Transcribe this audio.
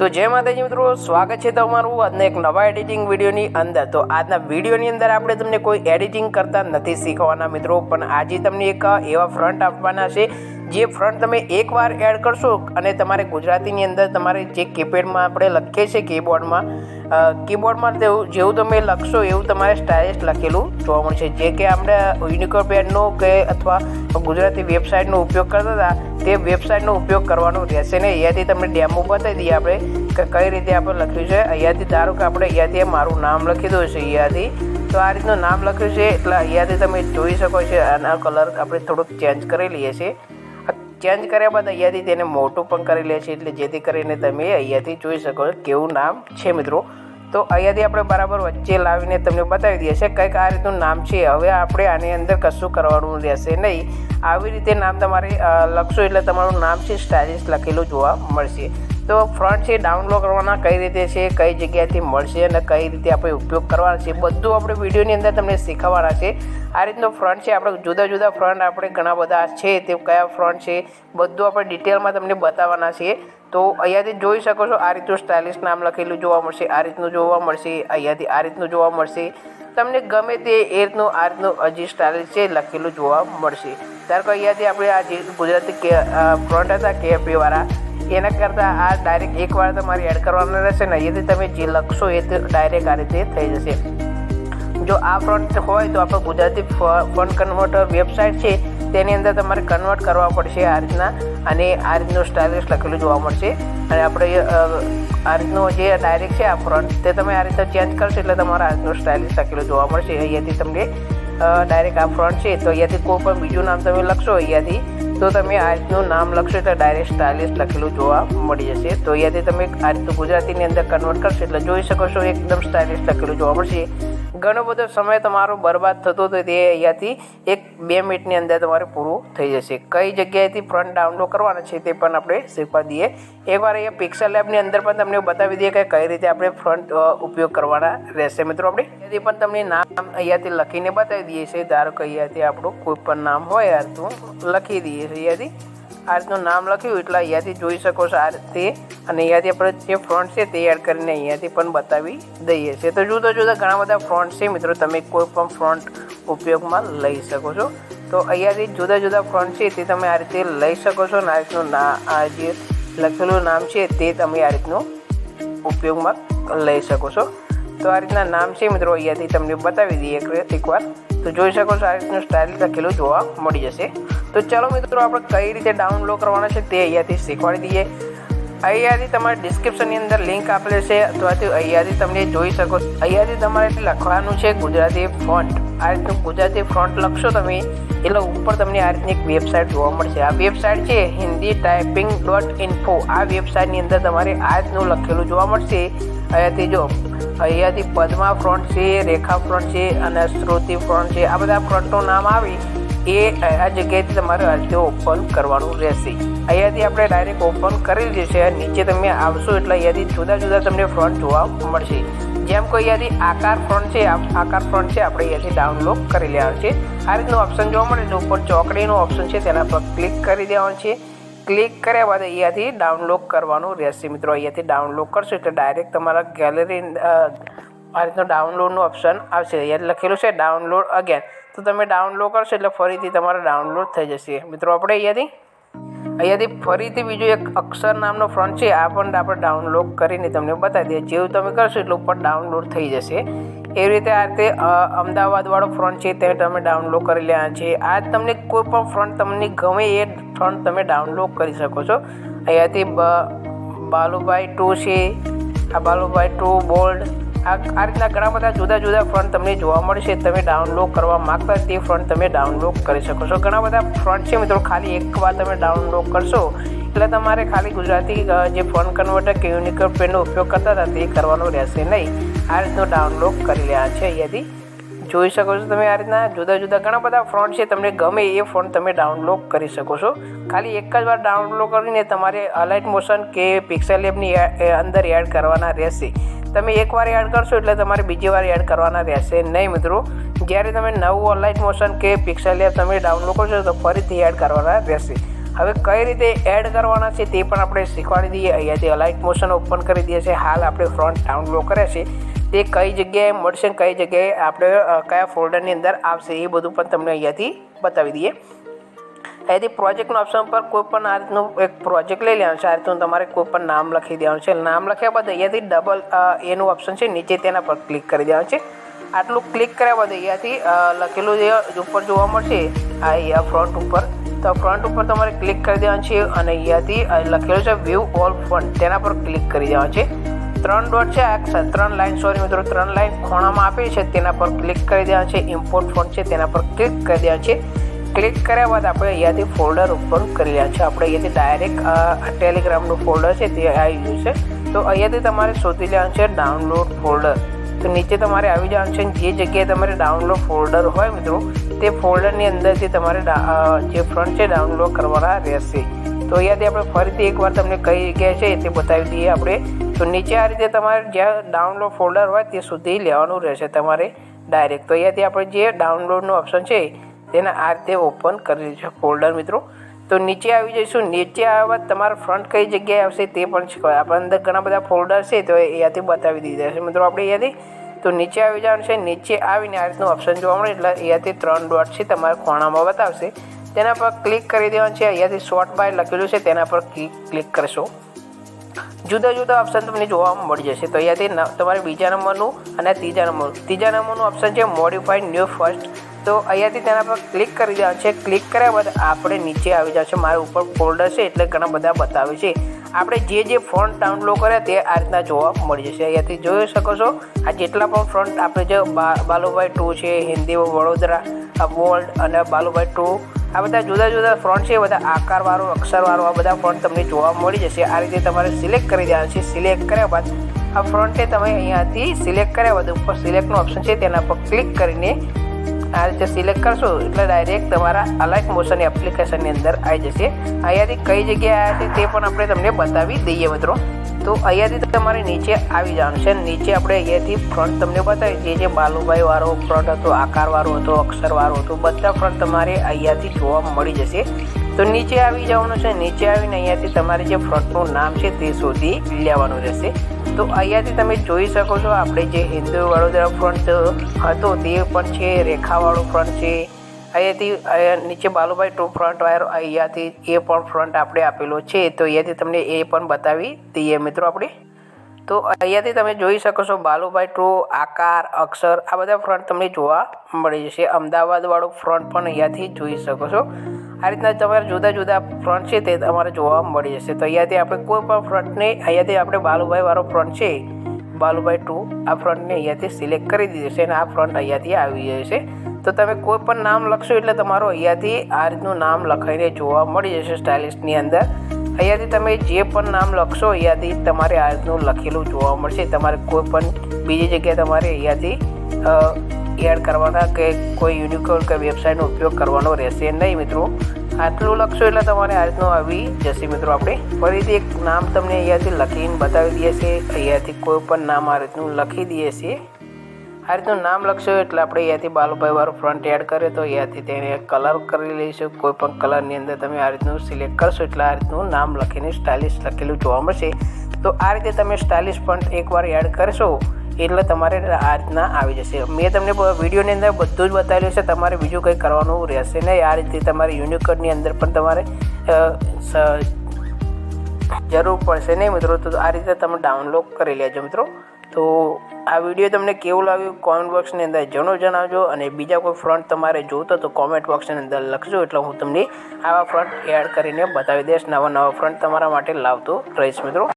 તો જય માતાજી મિત્રો, સ્વાગત છે તમારું આજના એક નવા એડિટિંગ વિડીયોની અંદર। તો આજના વિડીયોની અંદર આપણે તમને કોઈ એડિટિંગ કરતા નથી શીખવાના મિત્રો, પણ આજે તમને એક એવા ફ્રન્ટ આપવાના છે જે ફ્રન્ટ તમે એકવાર એડ કરશો અને તમારે ગુજરાતીની અંદર તમારે જે કીપેડમાં આપણે લખીએ છીએ કીબોર્ડમાં જેવું તમે લખશો એવું તમારે સ્ટાઇલિશ લખેલું જોવા મળશે। જે કે આપણે યુનિકોડ પેડનો કે અથવા ગુજરાતી વેબસાઇટનો ઉપયોગ કરતા હતા તે વેબસાઇટનો ઉપયોગ કરવાનો રહેશે ને। અહીંયાથી તમને ડેમો બતાવી દઈએ આપણે કે કઈ રીતે આપણે લખ્યું છે। અહીંયાથી ધારો કે આપણે અહીંયાથી મારું નામ લખી દઉં છે અહીંયાથી, તો આ રીતનું નામ લખ્યું છે એટલે અહીંયાથી તમે જોઈ શકો છો। આના કલર આપણે થોડુંક ચેન્જ કરી લઈએ છીએ। ચેન્જ કર્યા બાદ અહીંયાથી તેને મોટું પણ કરી લે છે એટલે જેથી કરીને તમે અહીંયાથી જોઈ શકો છો કેવું નામ છે મિત્રો। તો અહીંયાથી આપણે બરાબર વચ્ચે લાવીને તમને બતાવી દઈએ છીએ કંઈક આ રીતનું નામ છે। હવે આપણે આની અંદર કશું કરવાનું રહેશે નહીં, આવી રીતે નામ તમારે લખશો એટલે તમારું નામ છે સ્ટાઇલિશ લખેલું જોવા મળશે। તો ફ્રન્ટ છે ડાઉનલોડ કરવાના કઈ રીતે છે, કઈ જગ્યાએથી મળશે અને કઈ રીતે આપણે ઉપયોગ કરવાના છે બધું આપણે વિડીયોની અંદર તમને શીખવવાના છે। આ રીતનો ફ્રન્ટ છે, આપણે જુદા જુદા ફ્રન્ટ આપણે ઘણા બધા છે તે કયા ફ્રન્ટ છે બધું આપણે ડિટેલમાં તમને બતાવવાના છે। તો અહીંયાથી જોઈ શકો છો આ રીતનું સ્ટાઇલિશ નામ લખેલું જોવા મળશે, આ રીતનું જોવા મળશે, અહીંયાથી આ રીતનું જોવા મળશે। તમને ગમે તે એ રીતનું આ રીતનું હજી સ્ટાઇલિશ છે લખેલું જોવા મળશે। ધારો કે અહીંયાથી આપણે આ જે ગુજરાતી ફ્રન્ટ હતા KFP વાળા એના કરતાં આ ડાયરેક્ટ એકવાર તમારે એડ કરવાના રહેશે ને, અહીંયાથી તમે જે લખશો એ ડાયરેક્ટ આ રીતે થઈ જશે। જો આ ફ્રન્ટ હોય તો આપણે ગુજરાતી ફોન્ટ કન્વર્ટર વેબસાઇટ છે તેની અંદર તમારે કન્વર્ટ કરવા પડશે આ રીતના, અને આ રીતનું સ્ટાઇલિશ લખેલું જોવા મળશે। અને આપણે આ રીતનું જે ડાયરેક્ટ છે આ ફ્રન્ટ તે તમે આ રીતે ચેન્જ કરશો એટલે તમારે આ રીતનું સ્ટાઇલિશ લખેલું જોવા મળશે। અહીંયાથી તમને ડાયરેક્ટ આ ફ્રન્ટ છે તો અહીંયાથી કોઈ પણ બીજું નામ તમે લખશો અહીંયાથી તો તમે આ રીતનું નામ લખશો એટલે ડાયરેક્ટ સ્ટાઇલિશ લખેલું જોવા મળી જશે। તો અહીંયાથી તમે આ રીતનું ગુજરાતીની અંદર કન્વર્ટ કરશો એટલે જોઈ શકો છો એકદમ સ્ટાઇલિશ લખેલું જોવા મળશે। ઘણો બધો સમય તમારો બરબાદ થતો હતો તે અહીંયાથી 1-2 મિનિટની અંદર તમારે પૂરું થઈ જશે। કઈ જગ્યાએથી ફ્રન્ટ ડાઉનલોડ કરવાના છે તે પણ આપણે શીખવાડી દઈએ। એકવાર અહીંયા પિક્સેલ લેબની અંદર પણ તમને બતાવી દઈએ કે કઈ રીતે આપણે ફ્રન્ટ ઉપયોગ કરવાના રહેશે મિત્રો। આપણે અહીંયાથી પણ તમને નામ અહીંયાથી લખીને બતાવી દઈએ છીએ। ધારો કે અહીંયાથી આપણું કોઈ પણ નામ હોય યાર તો લખી દઈએ છીએ। અહીંયાથી આ રીતનું નામ લખ્યું એટલે અહીંયાથી જોઈ શકો છો આ રીતે, અને અહીંયાથી આપણે જે ફ્રન્ટ છે તે એડ કરીને અહીંયાથી પણ બતાવી દઈએ છીએ। તો જુદા જુદા ઘણા બધા ફ્રન્ટ છે મિત્રો, તમે કોઈ પણ ફ્રન્ટ ઉપયોગમાં લઈ શકો છો। તો અહીંયાથી જુદા જુદા ફ્રન્ટ છે તે તમે આ રીતે લઈ શકો છો, અને આ રીતનું આ જે લખેલું નામ છે તે તમે આ રીતનું ઉપયોગમાં લઈ શકો છો। તો આ રીતના નામ છે મિત્રો, અહીંયાથી તમને બતાવી દઈએ એકવાર તો જોઈ શકો છો આ રીતનું સ્ટાઇલ લખેલું જોવા મળી જશે। તો ચાલો મિત્રો આપણે કઈ રીતે ડાઉનલોડ કરવાના છે તે અહીંયાથી શીખવાડી દઈએ। અહીંયાથી તમારે ડિસ્ક્રિપ્શનની અંદર લિંક આપેલી છે અથવા તો અહીંયાથી તમને જોઈ શકો છો। અહીંયાથી તમારે લખવાનું છે ગુજરાતી ફોન્ટ। આ રીતનું ગુજરાતી ફોન્ટ લખશો તમે એટલે ઉપર તમને આ રીતની એક વેબસાઇટ જોવા મળશે। આ વેબસાઇટ છે hindityping.info। આ વેબસાઇટની અંદર તમારે આ રીતનું લખેલું જોવા મળશે। અહીંયાથી જો અહીંયાથી પદ્મા ફ્રન્ટ છે, રેખા ફ્રન્ટ છે અને શ્રુતિ ફ્રન્ટ છે, આ બધા ફ્રન્ટનું નામ આવી એ આ જગ્યાએથી તમારે આ રીતે ઓપન કરવાનું રહેશે। અહીંયાથી આપણે ડાયરેક્ટ ઓપન કરી દઈએ। નીચે તમે આવશો એટલે અહીંયાથી જુદા જુદા તમને ફ્રન્ટ જોવા મળશે। જેમ કે અહીંયાથી આકાર ફ્રન્ટ છે, આકાર ફ્રન્ટ છે આપણે અહીંયાથી ડાઉનલોડ કરી લેવાનું છે। આ રીતનું ઓપ્શન જોવા મળે છે, ઉપર ચોકડીનું ઓપ્શન છે તેના પર ક્લિક કરી દેવાનું છે। ક્લિક કર્યા બાદ અહીંયાથી ડાઉનલોડ કરવાનું રહેશે મિત્રો। અહીંયાથી ડાઉનલોડ કરશો એટલે ડાયરેક્ટ તમારા ગેલેરી આ રીતનું ડાઉનલોડનું ઓપ્શન આવશે। અહીંયા લખેલું છે ડાઉનલોડ અગેન, તો તમે ડાઉનલોડ કરશો એટલે ફરીથી તમારે ડાઉનલોડ થઈ જશે મિત્રો। આપણે અહીંયાથી ફરીથી બીજું એક અક્ષર નામનો ફ્રન્ટ છે, આ પણ આપણે ડાઉનલોડ કરીને તમને બતાવી દઈએ। જેવું તમે કરશો એટલે ઉપર ડાઉનલોડ થઈ જશે। એવી રીતે આ રીતે અમદાવાદવાળો ફ્રન્ટ છે તે તમે ડાઉનલોડ કરી લેવા છે। આ તમને કોઈ પણ ફ્રન્ટ તમને ગમે એ ફ્રન્ટ તમે ડાઉનલોડ કરી શકો છો। અહીંયાથી બાલુભાઈ 2 છે, આ બાલુભાઈ 2 બોલ્ડ, આ રીતના ઘણા બધા જુદા જુદા ફ્રન્ટ તમને જોવા મળશે। તમે ડાઉનલોડ કરવા માગતા તે ફ્રન્ટ તમે ડાઉનલોડ કરી શકો છો। ઘણા બધા ફ્રન્ટ છે મિત્રો, ખાલી એકવાર તમે ડાઉનલોડ કરશો એટલે તમારે ખાલી ગુજરાતી જે ફોન્ટ કન્વર્ટર કે યુનિકોડ પેડનો ઉપયોગ કરતા હતા તે કરવાનો રહેશે નહીં। આ રીતનું ડાઉનલોડ કરી લેવા છે। અહીંયાથી જોઈ શકો છો તમે આ રીતના જુદા જુદા ઘણા બધા ફ્રન્ટ છે, તમને ગમે એ ફોન્ટ તમે ડાઉનલોડ કરી શકો છો। ખાલી એક જ વાર ડાઉનલોડ કરીને તમારે અલાઇટ મોશન કે પિક્સેલ લેબની અંદર એડ કરવાના રહેશે। તમે એકવાર એડ કરશો એટલે તમારે બીજી વાર એડ કરવાના રહેશે નહીં મિત્રો। જ્યારે તમે નવું અલાઇટ મોશન કે પિક્સેલ લેબ તમે ડાઉનલોડ કરશો તો ફરીથી એડ કરવાના રહેશે। હવે કઈ રીતે એડ કરવાના છે તે પણ આપણે શીખવાડી દઈએ. અહીંયાથી અલાઇટ મોશન ઓપન કરી દઈએ છીએ. હાલ આપણે ફ્રન્ટ ડાઉનલોડ કરે છે તે કઈ જગ્યાએ મળશે, કઈ જગ્યાએ આપણે કયા ફોલ્ડરની અંદર આવશે એ બધું પણ તમને અહીંયાથી બતાવી દઈએ. અહીંયાથી પ્રોજેક્ટના ઓપ્શન પર કોઈ પણ આ રીતનું એક પ્રોજેક્ટ લઈ લેવાનું છે. આ રીતનું તમારે કોઈ પણ નામ લખી દેવાનું છે. નામ લખ્યા બાદ અહીંયાથી ડબલ એનું ઓપ્શન છે નીચે, તેના પર ક્લિક કરી દેવાનું છે. આટલું ક્લિક કર્યા બાદ અહીંયાથી લખેલું જે ઉપર જોવા મળશે આ ફ્રન્ટ ઉપર, તો ફ્રન્ટ ઉપર તમારે ક્લિક કરી દેવાનું છે અને અહીંયાથી લખેલું છે વ્યૂ ઓલ ફ્રન્ટ, તેના પર ક્લિક કરી દેવાનું છે. 3 ડોટ છે, 3 લાઈન, સોરી મિત્રો 3 લાઈન ખૂણામાં આપેલી છે તેના પર ક્લિક કરી દેવાનું છે. ઇમ્પોર્ટ ફોન્ટ છે તેના પર ક્લિક કરી દેવાનું છે. ક્લિક કર્યા બાદ આપણે અહીંયાથી ફોલ્ડર ઓપન કરી રહ્યા છે. આપણે અહીંયાથી ડાયરેક્ટ ટેલિગ્રામનું ફોલ્ડર છે તે આવી ગયું છે. તો અહીંયાથી તમારે શોધી લેવાનું છે ડાઉનલોડ ફોલ્ડર. તો નીચે તમારે આવી જવાનું છે. જે જગ્યાએ તમારે ડાઉનલોડ ફોલ્ડર હોય મિત્રો તે ફોલ્ડરની અંદરથી તમારે જે ફ્રન્ટ છે ડાઉનલોડ કરવાના રહેશે. તો અહીંયાથી આપણે ફરીથી એકવાર તમને કઈ જગ્યાએ છે તે બતાવી દઈએ આપણે. તો નીચે આ રીતે તમારે જ્યાં ડાઉનલોડ ફોલ્ડર હોય તે સુધી લેવાનું રહેશે તમારે ડાયરેક્ટ. તો અહીંયાથી આપણે જે ડાઉનલોડનું ઓપ્શન છે તેને આ રીતે ઓપન કરી છે ફોલ્ડર મિત્રો. તો નીચે આવી જઈશું. નીચે આવ્યા બાદ તમારા ફ્રન્ટ કઈ જગ્યાએ આવશે તે પણ શીખવાય. આપણે અંદર ઘણા બધા ફોલ્ડર છે તો અહીંયાથી બતાવી દીધા છે મિત્રો આપણે અહીંયાથી. તો નીચે આવી જવાનું છે. નીચે આવીને આ રીતનું ઓપ્શન જોવા મળે એટલે અહીંયાથી 3 ડોટ છે તમારા ખૂણામાં બતાવશે, તેના પર ક્લિક કરી દેવાનું છે. અહીંયાથી શોર્ટ બાય લખેલું છે તેના પર ક્લિક કરશો. જુદા જુદા ઓપ્શન તમને જોવા મળી જશે. તો અહીંયાથી તમારે બીજા નંબરનું અને ત્રીજા નંબરનું ઓપ્શન છે મોડિફાઈડ ન્યૂ ફર્સ્ટ. તો અહીંયાથી તેના પર ક્લિક કરી દેવાનું છે. ક્લિક કર્યા બાદ આપણે નીચે આવી જશે. મારા ઉપર ફોલ્ડર છે એટલે ઘણા બધા બતાવે છે. આપણે જે ફ્રન્ટ ડાઉનલોડ કર્યા તે આ રીતના જોવા મળી જશે. અહીંયાથી જોઈ શકો છો આ જેટલા પણ ફ્રન્ટ આપણે જે બાલુભાઈ 2 છે, હિન્દી વડોદરા, બોલ્ડ અને બાલુભાઈ 2, આ બધા જુદા જુદા ફ્રન્ટ છે, બધા આકારવાળું, અક્ષરવાળું, આ બધા ફ્રન્ટ તમને જોવા મળી જશે. આ રીતે તમારે સિલેક્ટ કરી દેવાનું છે. સિલેક્ટ કર્યા બાદ આ ફ્રન્ટે તમે અહીંયાથી સિલેક્ટ કર્યા બાદ ઉપર સિલેક્ટનું ઓપ્શન છે તેના પર ક્લિક કરીને આ રીતે સિલેક્ટ કરશો એટલે ડાયરેક્ટ તમારા અલાઇટ મોશન એપ્લિકેશનની અંદર આવી જશે. અહીંયાથી કઈ જગ્યાએ આવ્યા તે પણ આપણે તમને બતાવી દઈએ મિત્રો. તો અહીંયાથી તમારે નીચે આવી જવાનું છે. નીચે આપણે અહીંયાથી ફ્રન્ટ તમને બતાવી જે બાલુભાઈ વાળો ફ્રન્ટ હતો, આકારવાળો હતો, અક્ષરવાળો હતો, બધા ફ્રન્ટ તમારે અહીંયાથી જોવા મળી જશે. તો નીચે આવી જવાનું છે. નીચે આવીને અહીંયાથી તમારે જે ફ્રન્ટનું નામ છે તે શોધી લેવાનું રહેશે. તો અહીંયાથી તમે જોઈ શકો છો આપણે જે હિન્દુ વડોદરા ફ્રન્ટ હતો તે પણ છે, રેખાવાળો ફ્રન્ટ છે. અહીંયાથી નીચે બાલુભાઈ 2 ફ્રન્ટ વાળો અહીંયાથી એ પણ ફ્રન્ટ આપણે આપેલો છે. તો અહીંયાથી તમને એ પણ બતાવી દઈએ મિત્રો આપણે. તો અહીંયાથી તમે જોઈ શકો છો બાલુભાઈ 2, આકાર, અક્ષર, આ બધા ફ્રન્ટ તમને જોવા મળી જશે. અમદાવાદવાળો ફ્રન્ટ પણ અહીંયાથી જોઈ શકો છો. આ રીતના તમારે જુદા જુદા ફ્રન્ટ છે તે તમારે જોવા મળી જશે. તો અહીંયાથી આપણે કોઈ પણ ફ્રન્ટને અહીંયાથી આપણે બાલુભાઈ વાળો ફ્રન્ટ છે, બાલુભાઈ 2, આ ફ્રન્ટને અહીંયાથી સિલેક્ટ કરી દીધું છે અને આ ફ્રન્ટ અહીંયાથી આવી જશે. તો તમે કોઈ પણ નામ લખશો એટલે તમારું અહીંયાથી આ રીતનું નામ લખાઈને જોવા મળી જશે સ્ટાઇલિશની અંદર. અહીંયાથી તમે જે પણ નામ લખશો અહીંયાથી તમારે આ રીતનું લખેલું જોવા મળશે. તમારે કોઈ પણ બીજી જગ્યાએ તમારે અહીંયાથી એડ કરવાના કે કોઈ યુનિકોડ કે વેબસાઇટનો ઉપયોગ કરવાનો રહેશે નહીં મિત્રો. આટલું લખશો એટલે તમારે આ રીતનું આવી જશે મિત્રો. આપણે ફરીથી એક નામ તમને અહીંયાથી લખીને બતાવી દઈએ છીએ. અહીંયાથી કોઈ પણ નામ આ રીતનું લખી દઈએ છીએ. આ રીતનું નામ લખશો એટલે આપણે અહીંયાથી બાલુભાઈ વાળું ફ્રન્ટ એડ કરીએ તો અહીંયાથી તેને કલર કરી લઈશું. કોઈ પણ કલરની અંદર તમે આ રીતનું સિલેક્ટ કરશો એટલે આ રીતનું નામ લખીને સ્ટાઇલિશ લખેલું જોવા મળશે. તો આ રીતે તમે સ્ટાઇલિશ ફ્રન્ટ એકવાર એડ કરશો એટલે તમારે આ રીતના આવી જશે. મેં તમને વિડીયોની અંદર બધું જ બતાવેલું છે. તમારે બીજું કંઈ કરવાનું રહેશે નહીં. આ રીતે તમારે યુનિકોડની અંદર પણ તમારે જરૂર પડશે નહીં મિત્રો. તો આ રીતે તમે ડાઉનલોડ કરી લેજો મિત્રો. તો આ વિડીયો તમને કેવું લાગ્યું કોમેન્ટ બોક્સની અંદર જરૂર જણાવજો. અને બીજા કોઈ ફ્રન્ટ તમારે જોતો તો કોમેન્ટ બોક્સની અંદર લખજો એટલે હું તમને આવા ફ્રન્ટ એડ કરીને બતાવી દઈશ. નવા ફ્રન્ટ તમારા માટે લાવતો રહીશ મિત્રો.